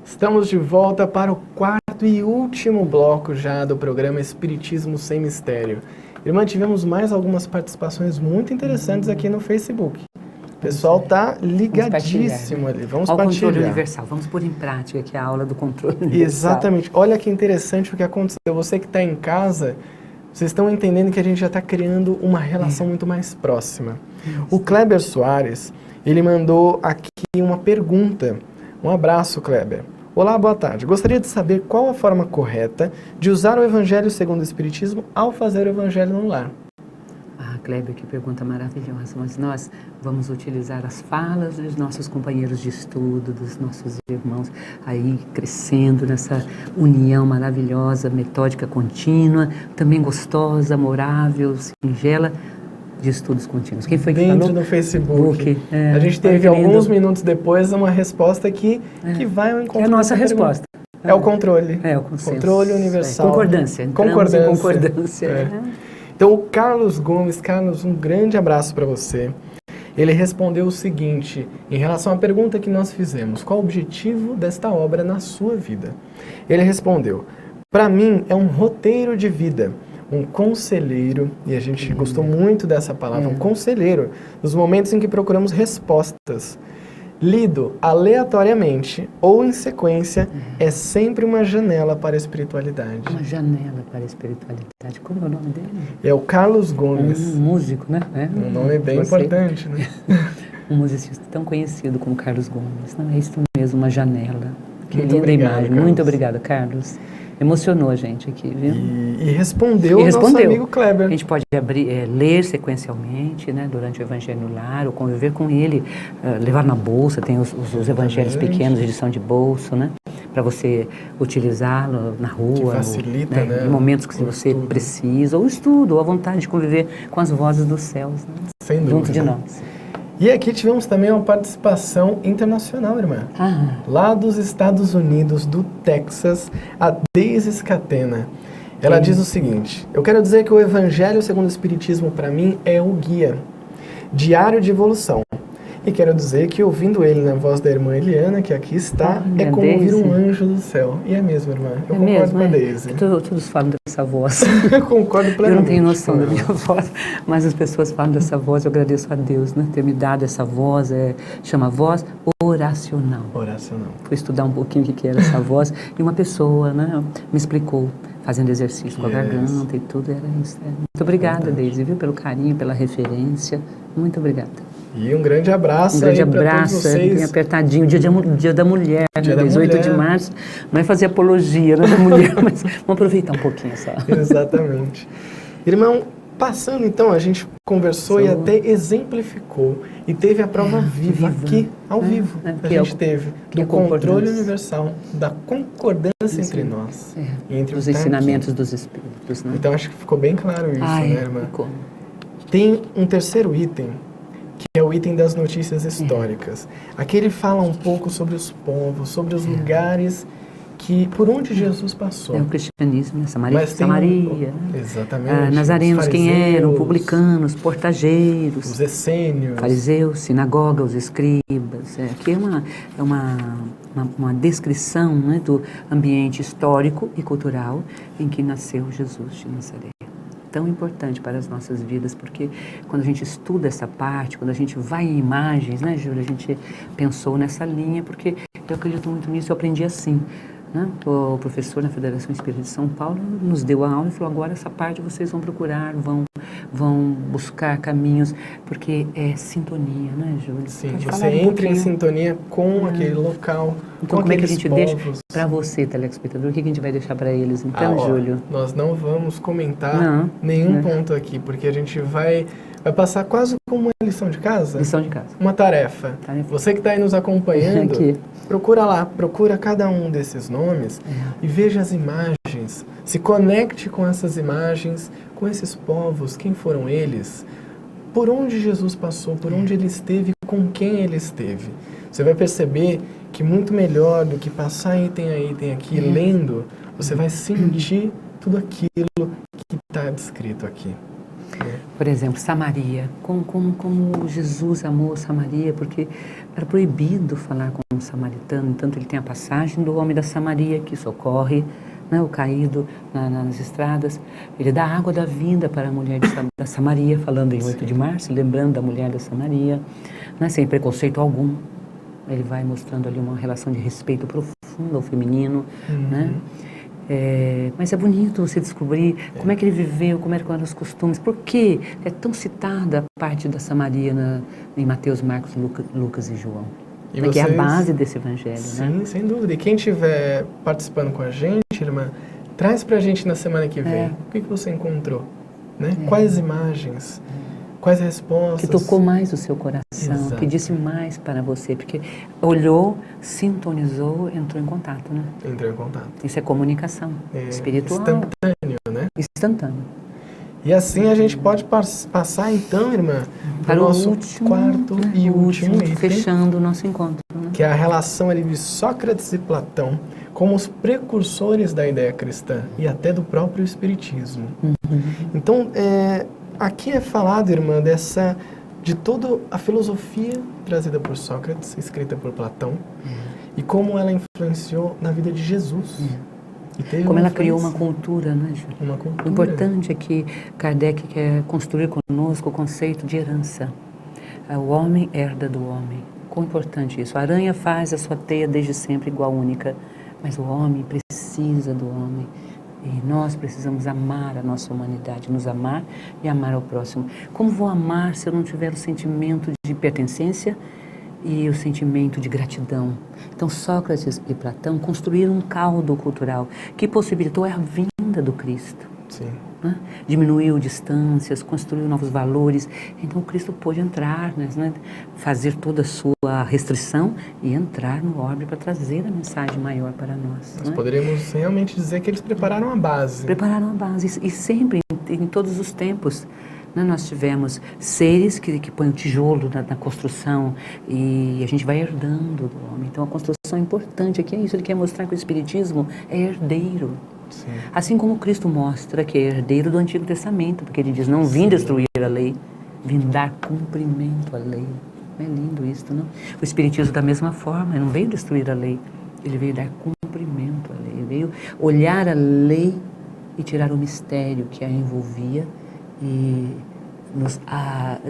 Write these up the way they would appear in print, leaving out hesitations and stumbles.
Estamos de volta para o quarto e último bloco já do programa Espiritismo Sem Mistério. Irmã, tivemos mais algumas participações muito interessantes aqui no Facebook. O pessoal está ligadíssimo ali. Vamos ao partilhar. Controle Universal. Vamos pôr em prática aqui a aula do controle universal. Exatamente. Olha que interessante o que aconteceu. Você que está em casa, vocês estão entendendo que a gente já está criando uma relação muito mais próxima. O Kleber Soares, ele mandou aqui uma pergunta. Um abraço, Kleber. Olá, boa tarde. Gostaria de saber qual a forma correta de usar o Evangelho segundo o Espiritismo ao fazer o Evangelho no lar. Ah, Kleber, que pergunta maravilhosa. Mas nós vamos utilizar as falas dos nossos companheiros de estudo, dos nossos irmãos aí crescendo nessa união maravilhosa, metódica contínua, também gostosa, amorável, singela, de estudos contínuos. Quem foi que Dentro falou? do Facebook. É, a gente teve alguns minutos depois uma resposta que vai ao encontro. É a nossa resposta. É o controle. É o consenso. Controle universal. Concordância. Concordância. Então, o Carlos Gomes, Carlos, um grande abraço para você. Ele respondeu o seguinte, em relação à pergunta que nós fizemos, qual o objetivo desta obra na sua vida? Ele respondeu, para mim é um roteiro de vida, um conselheiro, e a gente gostou muito dessa palavra, um conselheiro, nos momentos em que procuramos respostas. Lido aleatoriamente ou em sequência, é sempre uma janela para a espiritualidade. Uma janela para a espiritualidade. Como é o nome dele? É o Carlos Gomes. Um músico, né? Um nome bem importante, né? Um musicista tão conhecido como Carlos Gomes. Não é isso mesmo, uma janela. Que Muito linda obrigado, imagem. Carlos. Muito obrigada, Carlos. Emocionou a gente aqui, viu? E respondeu o nosso amigo Kleber. A gente pode ler sequencialmente, né, durante o Evangelho no lar, ou conviver com ele, levar na bolsa, tem os evangelhos pequenos, edição de bolso, né, para você utilizá-lo na rua. Que facilita, né? Em momentos que você precisa, ou estudo, ou a vontade de conviver com as vozes dos céus, né, sem dúvida, junto de nós. E aqui tivemos também uma participação internacional, irmã. Lá dos Estados Unidos, do Texas, a Deise Scatena. Ela diz o seguinte, eu quero dizer que o Evangelho segundo o Espiritismo, para mim, é o guia diário de evolução. E quero dizer que ouvindo ele na voz da irmã Eliana, que aqui está, é como ouvir um anjo do céu. E é mesmo, irmã. Eu concordo com a Deise. Todos falam dessa voz. Eu concordo plenamente. Eu não tenho noção da minha voz, mas as pessoas falam dessa voz. Eu agradeço a Deus, né, ter me dado essa voz. Chama voz oracional. Oracional. Fui estudar um pouquinho o que era essa voz. E uma pessoa, né, me explicou, fazendo exercício com a garganta e tudo. Era isso. Muito obrigada, Deise, viu, pelo carinho, pela referência. Muito obrigada. E um grande abraço. Um grande abraço, bem apertadinho. Dia da Mulher, Dia né? 18 de março. Não é fazer apologia, né, da mulher, mas vamos aproveitar um pouquinho só. Exatamente. Irmão, passando então, a gente conversou e até exemplificou. E teve a prova viva aqui, ao vivo. A gente teve do controle universal, da concordância entre nós. E entre os ensinamentos dos Espíritos. Né? Então acho que ficou bem claro isso, né, irmã? Ficou. Tem um terceiro item, que é o item das notícias históricas. Aqui ele fala um pouco sobre os povos, sobre os lugares por onde Jesus passou. É o cristianismo, né? Samaria. Exatamente. Nazarenos, quem eram? Publicanos, portageiros. Os essênios. Fariseus, sinagoga, os escribas. Aqui é uma descrição, né, do ambiente histórico e cultural em que nasceu Jesus de Nazaré. Tão importante para as nossas vidas, porque quando a gente estuda essa parte, quando a gente vai em imagens, né, Júlia, a gente pensou nessa linha, porque eu acredito muito nisso, eu aprendi assim, né? O professor na Federação Espírita de São Paulo nos deu a aula e falou, agora essa parte vocês vão procurar, vão buscar caminhos, porque é sintonia, né, Júlia? Sim, você entra em sintonia com aquele local, então, com como é que a gente povos. deixa para você, telespectador? O que a gente vai deixar para eles, então, Júlio? Nós não vamos comentar nenhum ponto aqui, porque a gente vai passar quase como uma lição de casa. Lição de casa. Uma tarefa. Você que está aí nos acompanhando, procura lá, procura cada um desses nomes e veja as imagens. Se conecte com essas imagens, com esses povos, quem foram eles, por onde Jesus passou, por onde ele esteve, com quem ele esteve. Você vai perceber que muito melhor do que passar item aqui, lendo, você vai sentir tudo aquilo que está descrito aqui. Por exemplo, Samaria. Como Jesus amou Samaria, porque era proibido falar com um samaritano. Tanto ele tem a passagem do homem da Samaria, que socorre, né, o caído nas estradas. Ele dá água da vinda para a mulher da Samaria, falando em 8 de março, lembrando da mulher da Samaria, né, sem preconceito algum. Ele vai mostrando ali uma relação de respeito profundo ao feminino, né? Mas é bonito você descobrir como é que ele viveu, como eram os costumes, por que é tão citada a parte da Samaria em Mateus, Marcos, Lucas e João. E que é a base desse evangelho, sim, né? Sem dúvida. E quem estiver participando com a gente, irmã, traz pra gente na semana que vem. O que você encontrou? Né? Quais imagens? Quais respostas? Que tocou mais o seu coração, Exato. que disse mais para você, porque olhou, sintonizou, entrou em contato, né? Entrou em contato. Isso é comunicação espiritual. Instantâneo, né? Instantâneo. E assim a gente pode passar então, irmã, para o nosso quarto e último item, fechando o nosso encontro, né? Que é a relação ali de Sócrates e Platão como os precursores da ideia cristã e até do próprio espiritismo. Então, aqui é falado, irmã, de toda a filosofia trazida por Sócrates, escrita por Platão, e como ela influenciou na vida de Jesus. Como ela criou uma cultura, né, Júlio? Uma cultura. O importante é que Kardec quer construir conosco o conceito de herança. O homem herda do homem. Quão importante isso. A aranha faz a sua teia desde sempre igual única, mas o homem precisa do homem. E nós precisamos amar a nossa humanidade, nos amar e amar ao próximo. Como vou amar se eu não tiver o sentimento de pertencência e o sentimento de gratidão? Então, Sócrates e Platão construíram um caldo cultural que possibilitou a vinda do Cristo. Sim. Né? Diminuiu distâncias, construiu novos valores. Então, o Cristo pôde entrar, né? Fazer toda a sua restrição e entrar no orbe para trazer a mensagem maior para nós. Nós poderíamos realmente dizer que eles prepararam a base. Prepararam a base. E sempre, em todos os tempos, né, nós tivemos seres que põem o tijolo na construção e a gente vai herdando do homem. Então, a construção é importante. Aqui é isso. Ele quer mostrar que o Espiritismo é herdeiro. Sim. Assim como Cristo mostra que é herdeiro do Antigo Testamento, porque ele diz, não vim destruir a lei, vim dar cumprimento à lei. É lindo isso, não? O Espiritismo da mesma forma, ele não veio destruir a lei, ele veio dar cumprimento à lei, ele veio olhar a lei e tirar o mistério que a envolvia e nos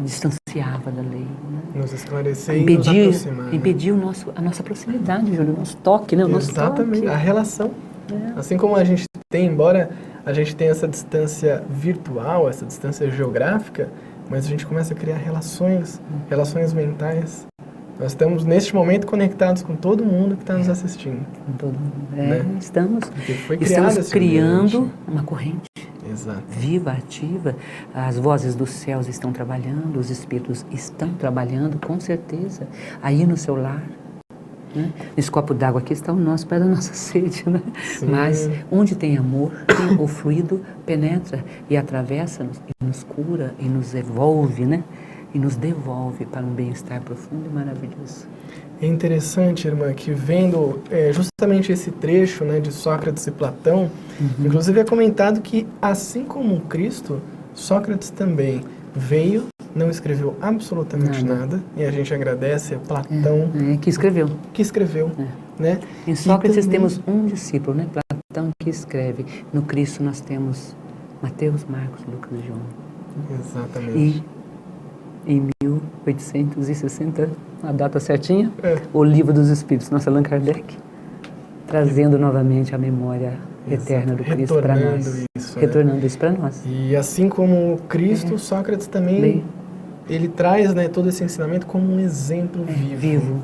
distanciava da lei. Né? Nos esclarecer e nos aproximar. Impedir a nossa proximidade, Júlio, o nosso toque, né? O nosso Exatamente, toque. a relação. Assim como a gente tem, embora a gente tenha essa distância virtual, essa distância geográfica, mas a gente começa a criar relações mentais. Nós estamos, neste momento, conectados com todo mundo que está nos assistindo. Com todo mundo. Né? Estamos Estamos criando uma corrente. Exato. Viva, ativa. As vozes dos céus estão trabalhando, os espíritos estão trabalhando, com certeza. Aí no seu lar. Né? Nesse copo d'água aqui está o nosso para a nossa sede, né? Mas onde tem amor, o fluido penetra e atravessa-nos e nos cura e nos evolve, né? E nos devolve para um bem-estar profundo e maravilhoso. É interessante, irmã, que vendo justamente esse trecho, né, de Sócrates e Platão, inclusive é comentado que, assim como Cristo, Sócrates também veio, não escreveu absolutamente nada, e a gente agradece a Platão que escreveu. Né? Em Sócrates temos um discípulo, né? Platão, que escreve. No Cristo nós temos Mateus, Marcos, Lucas e João. Exatamente. E em 1860, a data certinha, o Livro dos Espíritos, nosso Allan Kardec, trazendo novamente a memória eterna do Cristo para nós. Retornando isso para nós. E assim como Cristo, Sócrates também, ele traz, né, todo esse ensinamento como um exemplo vivo.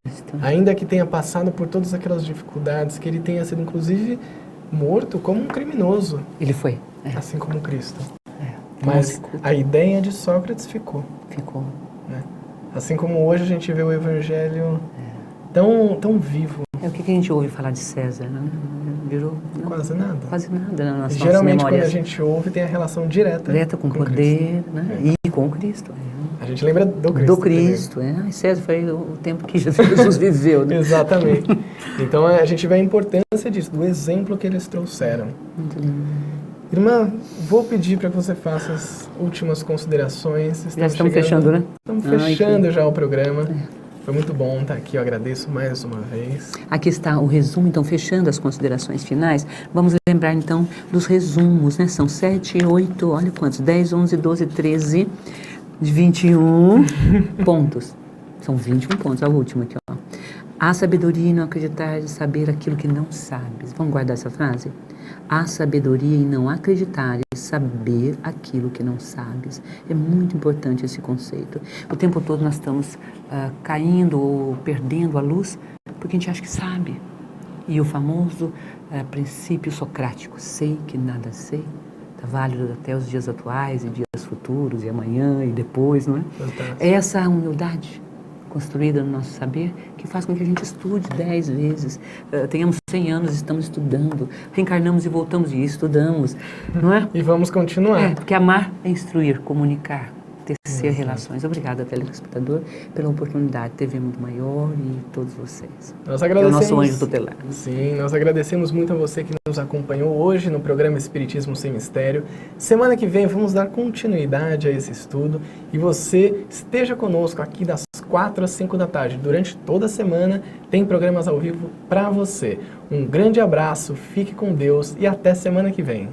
Isso. Ainda que tenha passado por todas aquelas dificuldades, que ele tenha sido inclusive morto como um criminoso. Ele foi. Assim como Cristo. Mas a ideia de Sócrates ficou. Né? Assim como hoje a gente vê o Evangelho tão vivo. O que a gente ouve falar de César? Não virou? Não, quase nada. Quase nada nas Geralmente nossas memórias. quando a gente ouve tem a relação direta com o poder, né? E com Cristo. A gente lembra do Cristo. Do Cristo, César foi o tempo que Jesus viveu. Né? Exatamente. Então a gente vê a importância disso, do exemplo que eles trouxeram. Muito lindo. Irmã, vou pedir para que você faça as últimas considerações. Já estamos fechando, né? Estamos fechando já o programa. Foi muito bom estar aqui, eu agradeço mais uma vez. Aqui está o resumo, então, fechando as considerações finais. Vamos lembrar, então, dos resumos, né? São 7, 8, olha quantos, 10, 11, 12, 13, 21 pontos. São 21 pontos, a última aqui, ó. Há sabedoria em não acreditar e saber aquilo que não sabes. Vamos guardar essa frase? Há sabedoria em não acreditar e saber aquilo que não sabes. É muito importante esse conceito. O tempo todo nós estamos caindo ou perdendo a luz porque a gente acha que sabe. E o famoso princípio socrático, sei que nada sei, está válido até os dias atuais e dias futuros e amanhã e depois, não é? Fantástico. É essa humildade construída no nosso saber, que faz com que a gente estude 10 vezes, tenhamos 100 anos, estamos estudando, reencarnamos e voltamos e estudamos, não é? E vamos continuar. Porque amar é instruir, comunicar, tecer relações. Obrigada, telespectador, pela oportunidade, TV Mundo Maior e todos vocês. Nós agradecemos. É o nosso anjo tutelar. Sim, nós agradecemos muito a você que nos acompanhou hoje no programa Espiritismo Sem Mistério. Semana que vem vamos dar continuidade a esse estudo e você esteja conosco aqui das 4 às 5 da tarde. Durante toda a semana tem programas ao vivo para você. Um grande abraço, fique com Deus e até semana que vem.